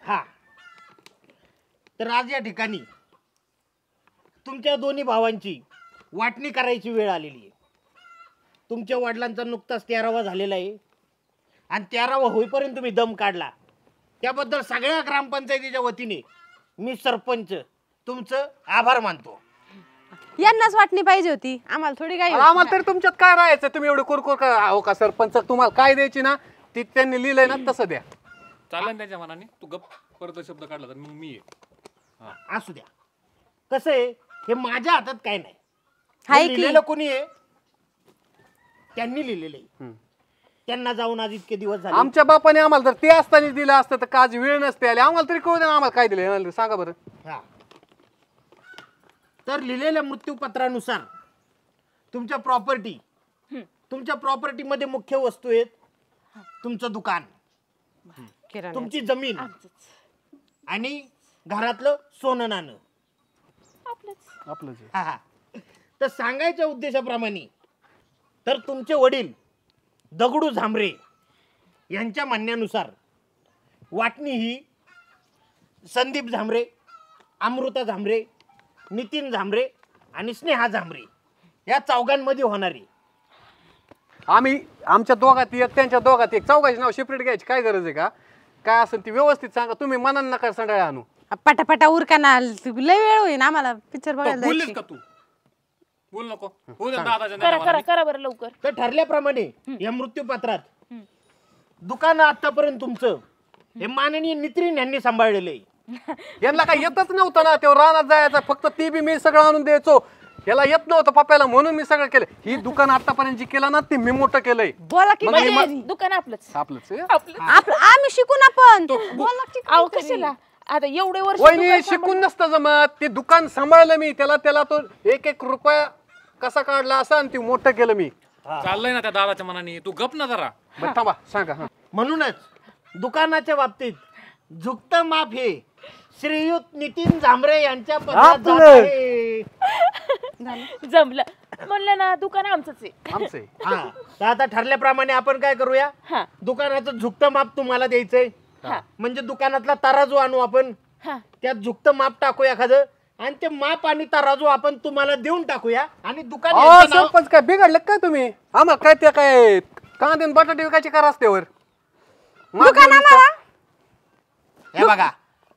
हा, तर आज या ठिकाणी तुमच्या दोन्ही भावांची वाटणी करायची वेळ आलेली आहे. तुमच्या वडिलांचा नुकताच 13वा झालेला आहे आणि 13वा होईपर्यंत तुम्ही दम काढला, त्याबद्दल सगळ्या ग्रामपंचायतीच्या वतीने मी सरपंच तुमचं आभार मानतो. यांनाच वाटणी पाहिजे होती, आम्हाला थोडी काही आम्हाला तरी तुमच्यात काय राहायचं? तुम्ही एवढं कुरकुर का हो का सरपंच? तुम्हाला काय द्यायची ना ती त्यांनी लिहिलंय ना तसं द्या. चालेल त्याच्या मनाने. तू गप परत शब्द काढला तर मग मी ये. असू द्या. कसं आहे, हे माझ्या हातात काय नाही. हाय हे की? लिहिलेलं कोणी आहे? त्यांनी लिहिलेलं आहे. त्यांना जाऊन आज इतके दिवस झाले. आमच्या बापाने आम्हाला जर ते असताना दिलं असतं तर काज वेळ नसते आली. आम्हाला तरी कळू द्या ना आम्हाला काय दिलं सांगा बरं. हा, तर लिहिलेल्या मृत्यूपत्रानुसार तुमच्या प्रॉपर्टीमध्ये मुख्य वस्तू आहेत तुमचं दुकान, किराणा. तुमची जमीन आणि घरातलं सोनं नाणं. आपलं हा हा. तर सांगायच्या उद्देशाप्रमाणे तर तुमचे वडील दगडू झांबरे यांच्या म्हणण्यानुसार वाटणी ही संदीप झांबरे, अमृता झांबरे, नितीन झांबरे आणि स्नेहा झांबरे या चौघांमध्ये होणारी. आम्ही आमच्या दोघात एक त्यांच्या दोघात एक, चौघाची नाव सेपरेट घ्यायची काय गरज आहे का? काय असेल ती व्यवस्थित सांगा. तुम्ही मनान नका संडाळ्या आणू. पटापटा उरकाना, लय वेळ होईल आम्हाला पिक्चर बघायला बोललीस जायची. का तू? बोल नको. हो दे दादाच्या करा नावाने. करा बरं लवकर. तर ठरल्याप्रमाणे या मृत्यूपत्रात दुकान आतापर्यंत तुमचं हे माननीय नितीन यांनी सांभाळलेलं आहे. यांना काय येतच नव्हतं ना, तेव्हा रानात जायचं फक्त ती बी मी सगळं आणून द्यायचो. याला येत नव्हतं पप्याला म्हणून मी सगळं केलं. ही दुकान आतापर्यंत जी केलं ना ते मी मोठं केलंय. बोला की मग म्हणजे हे दुकान आपलंच. आपलंच आहे. आम्ही शिकू ना पण बोला की अहो कशाला आता एवढे वर्ष वहिनी दुकान शिकून नसतं जमत. ते दुकान सांभाळलं मी. त्याला तो एक एक रुपया कसा काढला असा आणि ते मोठं केलं मी. चाललंय ना त्या दादाच्या मनाने. तू गप ना जरा. बरं थांबा सांगा. हा. म्हणूनच दुकानाच्या बाबतीत झुकतं माप हे श्रीयुत नितीन झांबरे यांच्या पदरात जात आहे. जमलं म्हणलं ना दुकान आमचंच आहे. आमचं आहे. हा, तर आता ठरल्याप्रमाणे आपण काय करूया, हा दुकानाचं झुकतं माप तुम्हाला द्यायचंय. हा म्हणजे दुकानातला तराजू आणू आपण, हा त्यात झुकतं माप टाकूया एखादं आणि ते माप आणि तराजू आपण तुम्हाला देऊन टाकूया आणि दुकान अहो, यांचं नाव- सरपंच काय बिघडलं काय तुम्ही? आम्हाला काय ते काय कांदे आणि बटाटे विकायचे का रस्त्यावर? हे बघा,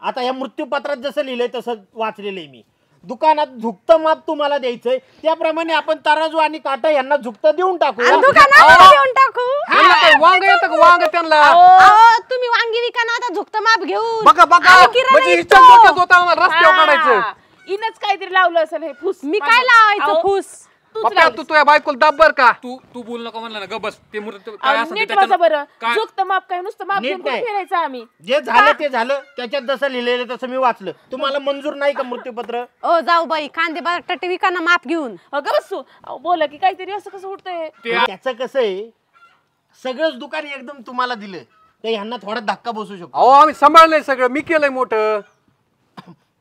आता या मृत्यूपत्रात जसं लिहिलंय तसं वाचलेलं आहे मी. दुकानात झुकतं माप तुम्हाला द्यायचंय, त्याप्रमाणे आपण तराजू आणि काटा यांना झुकतं देऊन टाकूया. आणि दुकानात देऊन टाकू. यांना काय वांग येतं का? वांग त्यांना अहो, तुम्ही वांगी विका ना, आता झुकतं माप घेऊन. बघा बघा आम्ही किराणा म्हणजे विकतो. हिच्या डोक्यात होता आम्हाला रस्त्यावर काढायचं. हा. इनच काहीतरी लावलं असेल हे फुस. मी काय लावायचं फूस? पप्पा तू तुझ्या बायकोला दाब बर का? तू बोल नको म्हणला ना. गप बस. ते काय असेल ते नीट त्याच्यानं- माझं बरं काय- झुकतं माप काय नुसतं माप नीट घेऊन कुठे नाही. फिरायचं आम्ही. जे झालं ते झालं, त्याच्यात जसं लिहिलेलं तसं मी वाचलं. तुम्हाला मंजूर नाही का मृत्यूपत्र? ओ जाऊ बाई, कांदे बटाटे विका ना, माप घेऊन. अगं बसू अहो, बोला की काहीतरी असं कसं उठतंय. त्याचं कसं आहे, सगळंच दुकान एकदम तुम्हाला दिलं तर ह्यांना थोडा धक्का बसू शकतो. अहो आम्ही सांभाळलंय सगळं. मी केलंय मोठं.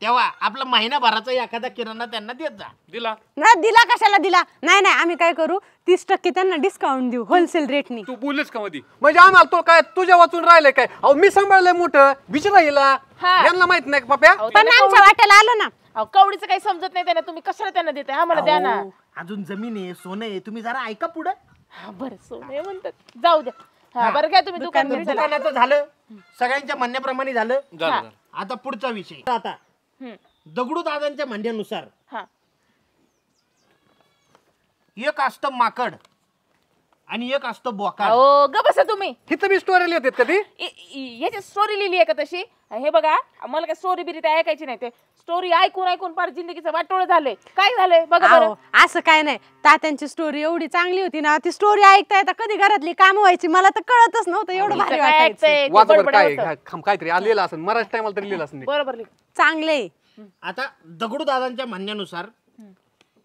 तेव्हा आपला महिनाभराचा एखादा किराणा त्यांना देत जा. दिला. नाही दिला, कशाला दिला? नाही नाही, आम्ही काय करू, 30% त्यांना डिस्काउंट देऊ होलसेल रेटनी. तू बोललीस का मधी? म्हणजे आम्हाला तो काय तुझ्या वाचून राहिलंय काय? अहो मी सांभाळलंय मोठं. विचारा हिला. हा. यांना माहित नाही का पप्या? अहो, पण त्यांना आमच्या वाट्याला आलं ना. अहो, कवडीचं काही समजत नाही त्यांना. तुम्ही कशाला त्यांना देताय? आम्हाला द्या ना. अहो, अजून जमीन आहे, सोनं आहे, तुम्ही जरा ऐका पुढं. हा, बरं सोने म्हणतात जाऊ द्या. हा बरं काय तुम्ही दुकान तर दुकानाचं झालं, सगळ्यांच्या म्हणण्याप्रमाणे झालं. झालं. आता पुढचा विषय. आता दगडू दादांच्या म्हणण्यानुसार हा एक असतं माकड आणि एक असतं बोकाड. अहो ग बसा तुम्ही. हिथं बी स्टोरी लिहितात कधी? ह्याची स्टोरी लिहिली आहे का तशी? हे बघा, मला काय स्टोरी बिरी ते ऐकायची नाही. ते स्टोरी ऐकून ऐकून फार जिंदगीचं वाटोळ झालंय. काय झालंय बघा बरं. अहो, असं काय नाही, तात्यांची स्टोरी एवढी चांगली होती ना, ती स्टोरी ऐकता येता कधी घरातली काम व्हायची मला तर कळतच नव्हतं. एवढं भारी काय वाटायचं. ऐकतंय ते वाचा बरं बडबड काय होतं. काहीतरी लिहिलं असेल. मराठी टायमाला तरी लिहिलं असेल. बरोबर लिह. चांगले. आता दगडू दादांच्या म्हणण्यानुसार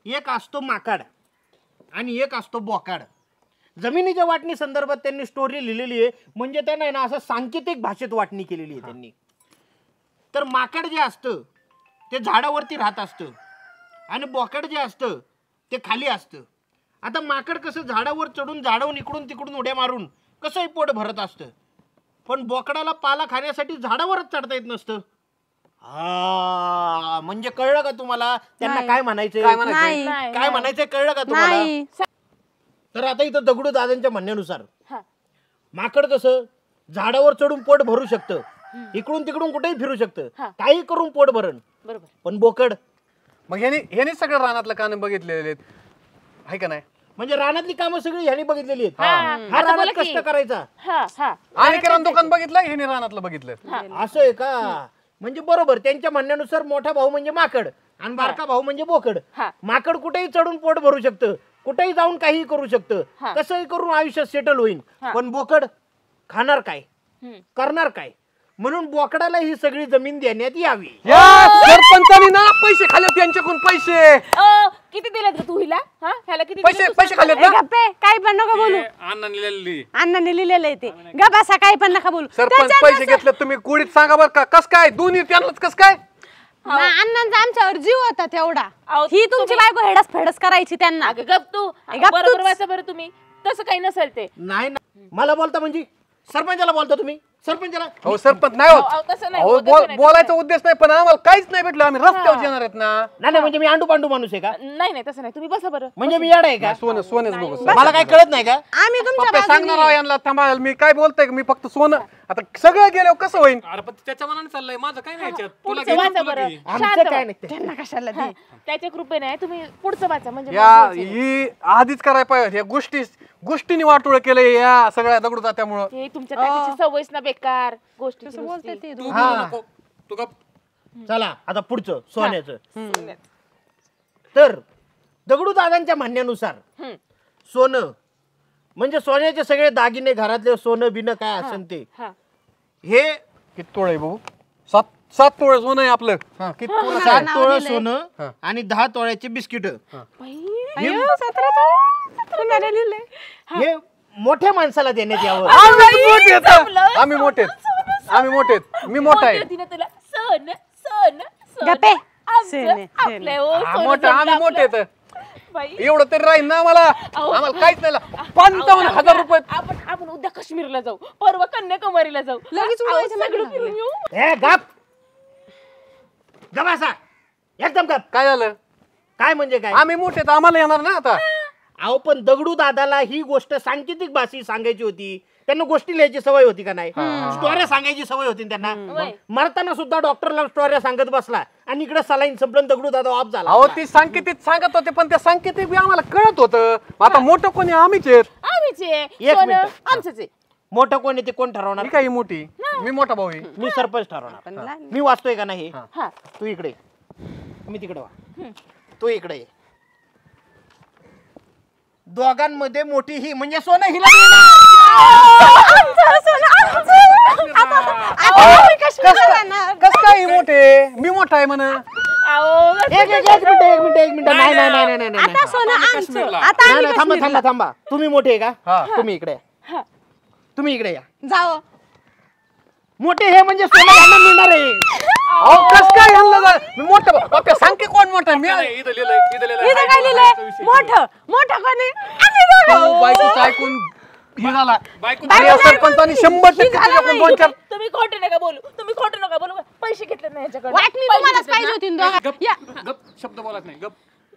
एक असतो माकड आणि एक असतो बोकाड. जमिनीच्या वाटणी संदर्भात त्यांनी स्टोरी लिहिलेली आहे. म्हणजे त्यांना आहे ना असं सांकेतिक भाषेत वाटणी केलेली आहे त्यांनी. तर माकड जे असतं ते झाडावरती राहत असतं आणि बोकाड जे असतं ते खाली असतं. आता माकड कसं झाडावर चढून झाडावरून इकडून तिकडून उड्या मारून कसंही पोट भरत असतं, पण बोकडाला पाला खाण्यासाठी झाडावरच चढता येत नसतं. हा म्हणजे कळलं का तुम्हाला त्यांना नाही. काय म्हणायचं? काय म्हणायचंय? नाही नाही, काय नाही. म्हणायचंय कळलं का तुम्हाला? नाही तर आता इथं दगडू दादांच्या म्हणण्यानुसार हा. माकड कसं झाडावर चढून पोट भरू शकतं, इकडून तिकडून कुठेही फिरू शकतं, हा. काही करून पोट भरण. बरोबर. पण बोकड मग ह्याने सगळं रानातलं कान बघितलेले आहेत आहे का नाही? म्हणजे रानातली कामं सगळी ह्याने बघितलेली आहेत. हा. हा आता रानात बोला की. कष्ट करायचा हा हा आणि किराणा दुकान बघितलं ह्याने रानातलं बघितलं. असं आहे का? म्हणजे बरोबर त्यांच्या म्हणण्यानुसार मोठा भाऊ म्हणजे माकड आणि बारका भाऊ म्हणजे बोकड. हा. माकड कुठेही चढून पोट भरू शकतं, कुठेही जाऊन काही करू शकतं, हा. कसंही करून आयुष्यात सेटल होईल. हा. पण बोकड खाणार काय, हम्म. करणार काय? म्हणून बोकडाला ही सगळी जमीन देण्यात यावी. या सरपंचानी ना पैसे खाल्लेत त्यांच्याकडून पैसे किती दिलेत ग तू हिला? हा ह्याला किती पैसे दिलेत तू पैसे सांग खाल्लेत मला? ना? गप्पे काही पण नका बोलू. अण्णा लिहिलेली अण्णाने लिहिलेलं आहे ते. गप्पा काही पण नका बोलू. सरपंच त्याच्यात पैसे असं- घेतले तुम्ही कुडीत सांगा बरं का कस काय दोन्ही त्यांनाच कस काय? अण्णांचा आमच्यावर जीव होता तेवढा. अहो, ही तुमची बायको हेडस फेडस करायची त्यांना. अगं गप तू. गप बरोबर तूच. वाचा बरं तुम्ही. तसं काही नसेल ते. नाही ना, मला बोलता म्हणजे सरपंचाला बोलता तुम्ही? सरपंचाला हो सरपंच नाही अहो, अहो, तसं नाही, हो तसं नाही, तसं बोलायचा नाही. उद्देश नाही पण आम्हाला काहीच नाही भेटलं आम्ही रस्त्यावर येणार आहेत ना. नाही म्हणजे मी आंडू पांडू माणूस आहे का? नाही नाही तसं नाही तुम्ही बसा बरं. म्हणजे मी येड आहे का? सोनेच बघू मला काय कळत नाही का? आम्ही तुमच्या पप्पा सांगणार बाजूने. आहो यांना थांबा मी काय बोलतोय मी फक्त सोनं आता सगळं गेल्यावर कसं होईल? अरे पण त्याच्या मनाने चाललंय माझं काय नाही याच्यात. तुला पुढचं घे, वाचा तुला बरं. घे. आमचं शांत काय व्हा. नाही ते. त्यांना कशाला हा, दे. त्याच्या कृपेने तुम्ही पुढचं वाचा म्हणजे या महत्वाचं आहे. ही आधीच करायला पाहिजे या गोष्टींनी वाटोळ केलंय या सगळ्या दगडू त्यामुळं. हे तुमच्या त्याची सवयच ना बेकार गोष्टी तसं बोलते ते. तू हा. बोलू नको. तू गप. चला आता पुढचं सोन्याचं. तर दगडू दादांच्या म्हणण्यानुसार सोनं म्हणजे सोन्याचे सगळे दागिने घरातले सोनं बिनं काय असेल ते हे किती तोळे भाऊ? 7 तोळे सोनं आहे आपलं. हा, किती तोळे? 7 नाव तोळं दिलंय. सोनं आणि 10 तोळ्याचे बिस्किट. अय्यो, 17 तो. कुणाला लिहिलंय? हे मोठ्या माणसाला देण्यात यावं. आम्ही मोठे आहेत. आम्ही मोठे आहेत. आम्ही मोठे आहेत. मी मोठा आहे. होती ना तुला सोन सोन गप्पे. आमचं, सोने, आपलं, ओ, हा, सोनं मोठा जमलं आम्ही मोठे आपलं. आहेत. बाई, एवढं तरी राहील ना आम्हाला आम्हाला काहीच नाही ला- 55,000 रुपये. आपण उद्या काश्मीरला जाऊ, परवा कन्याकुमारीला जाऊ. लगेच अहो, उडवायचं सगळं म्हटलं. फिरून येऊ. हे गप गप असा एकदम गप. काय झालं? काय म्हणजे काय? आम्ही मोठे आहेत आम्हाला येणार ना आता. अहो पण दगडू दादाला ही गोष्ट सांकेतिक भाषेत सांगायची होती. त्यांना गोष्टी लिहायची सवय होती का नाही? स्टोऱ्या सांगायची सवय होती ना त्यांना. वय. मरताना सुद्धा डॉक्टरला स्टोऱ्या सांगत बसला आणि इकडे सलाईन संपलं दगडू दादा ऑफ झाला. अहो ती सांकेतिक सांगत होते पण त्या सांकेतिक बी आम्हाला कळत होतं. आता मोठं कोणी आम्हीच आहेत. आम्हीच आहे. एक सोनं मिनिट. आमचंच आहे. मोठं कोण आहे ते कोण ठरवणार? मी काही मोठी मी मोठा भाऊ आहे. मी सरपंच ठरवणार. पण लहान. मी वाचतोय का नाही? हा तू इकडे, मी तिकडे वा. तू इकडे ये. दोघांमध्ये मोठी ही म्हणजे सोनं हिला मिळणार. आमचं सोनं, आमचं. आता आम्ही काश्मीरला जाणार. कस काय मोठे? मी मोठा आहे म्हण. अहो, एक मिनिट. नाही आता सोनं आमचं. काश्मीरला. आता आम्ही थांबा काश्मीरला. थांबा. तुम्ही मोठे आहे का? हा. तुम्ही इकडे या. हा. तुम्ही इकडे या. जाओ. मोठे हे म्हणजे सोनं यांना मिळणार आहे. अहो कस काय आणलं जा- मी मोठा भाऊ. पप्पा सांग की कोण मोठा आहे? मी नाही, इथं लिहिलंय, इथं लिहिलंय. इथं काय लिहिलंय? मोठं मोठं कोणी? आम्ही दोघं. बायकोचं ऐकून हे झाला. बायको आणि या सरपंचानी 100% तुझ्याकडून 2-4 तुम्ही खोटं नका बोलू. तुम्ही खोटं नका बोलू. पैसे घेतले नाही याच्याकडे. वाटणी तुम्हालाच पाहिजे होती ना दोघा. गप या. गप शब्द बोलत नाही गप.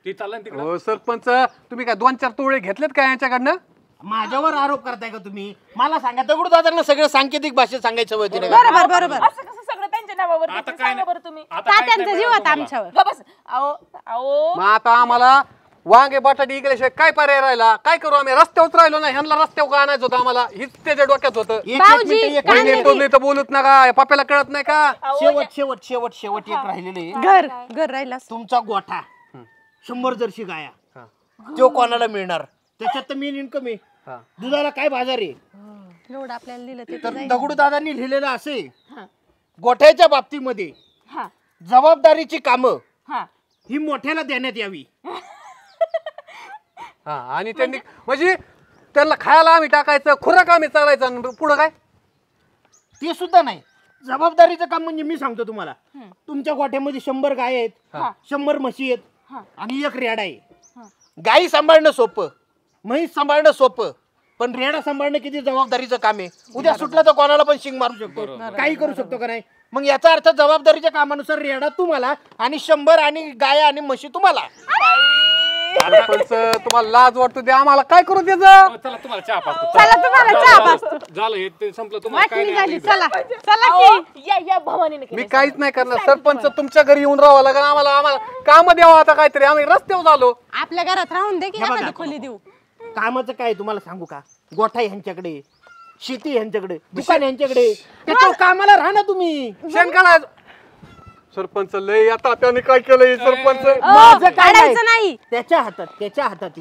ते चाललंय ना तिकडं. हो सरपंच तुम्ही काय 2-4 तोळे घेतलेत का यांच्याकडनं? माझ्यावर आरोप करताय का तुम्ही? मला सांगा दगडू दादांना सगळं सांकेतिक भाषेत सांगायचं होती ना? बरोबर बरोबर. असं कसं सगळं त्यांच्या नावावर आता घेतलं? काय सांगा नाही. बरं तुम्ही. आता काहीच तात्यांचा नाही जीव मिळालं होता तुम्हाला. आमच्यावर. गप बस. अहो मग आता आम्हाला वांगे बटाटे इकल्याशिवाय काय पर्याय राहिला? काय करू आम्ही? रस्त्यावरच राहिलो ना. ह्यांना रस्त्यावर का आणायचं होतं आम्हाला? हीच त्याच्या डोक्यात होतं. भाऊजी, वहिनी टोमली तर बोलत ना का पप्याला कळत नाही का? शेवट एक राहिलेले घर राहिला. तुमचा गोठा 100 जर्सी गाया तो कोणाला मिळणार? त्याच्यात तर मेन इन्कम आहे. हा. दुधाला काय बाजार आहे? एवढं आपल्याला दिलं ते तर दगडू दादांनी लिहिलेलं असे हा. गोठ्याच्या बाबतीमध्ये हा जबाबदारीची कामं हा ही मोठ्याला देण्यात यावी. हा आणि त्यांनी म्हणजे त्यांना खायला आम्ही टाकायचं खुराक आम्ही चालायचं आणि पुढं काय? ते सुद्धा नाही. जबाबदारीचं काम म्हणजे मी सांगतो तुम्हाला, तुमच्या गोठ्यामध्ये 100 गाय आहेत, 100 म्हशी आहेत आणि 1 रेडा आहे. गाई सांभाळणं सोपं, म्हैस सांभाळणं सोपं, पण रेडा सांभाळणं किती जबाबदारीचं काम आहे. उद्या सुटलं तर कोणाला पण शिंग मारू शकतो, काही करू शकतो का नाही. मग याचा अर्थ जबाबदारीच्या कामानुसार रेडा तुम्हाला आणि 100 आणि गाय आणि म्हशी तुम्हाला. सरपंच तुम्हाला लाज वाटतो ते आम्हाला काय करू त्याचं. चला तुम्हाला चहा पाचतो. चला तुम्हाला चहा पाचतो. झालं हे ते संपलं. तुम्हाला काय वाटणी नाही झाली. आता चला चला अहो, की या भवानीने मी केली. काहीच नाही करणार. सरपंच तुमच्या घरी येऊन राहावं लागेल आम्हाला. आम्हाला काम द्यावं आता काहीतरी. आम्ही रस्त्यावर झालो. आपल्या घरात राहून दे की हे बघा. एखादी खोली देऊ. कामाचं काय तुम्हाला सांगू का. गोठा यांच्याकडे, शेती यांच्याकडे, दुकान यांच्याकडे, त्याच्यावर कामाला राहा ना तुम्ही. शेण काढायचं. सरपंच लय आता त्याने काय केलंय सरपंच. माझं काय काढायचं नाही. त्याच्या हातात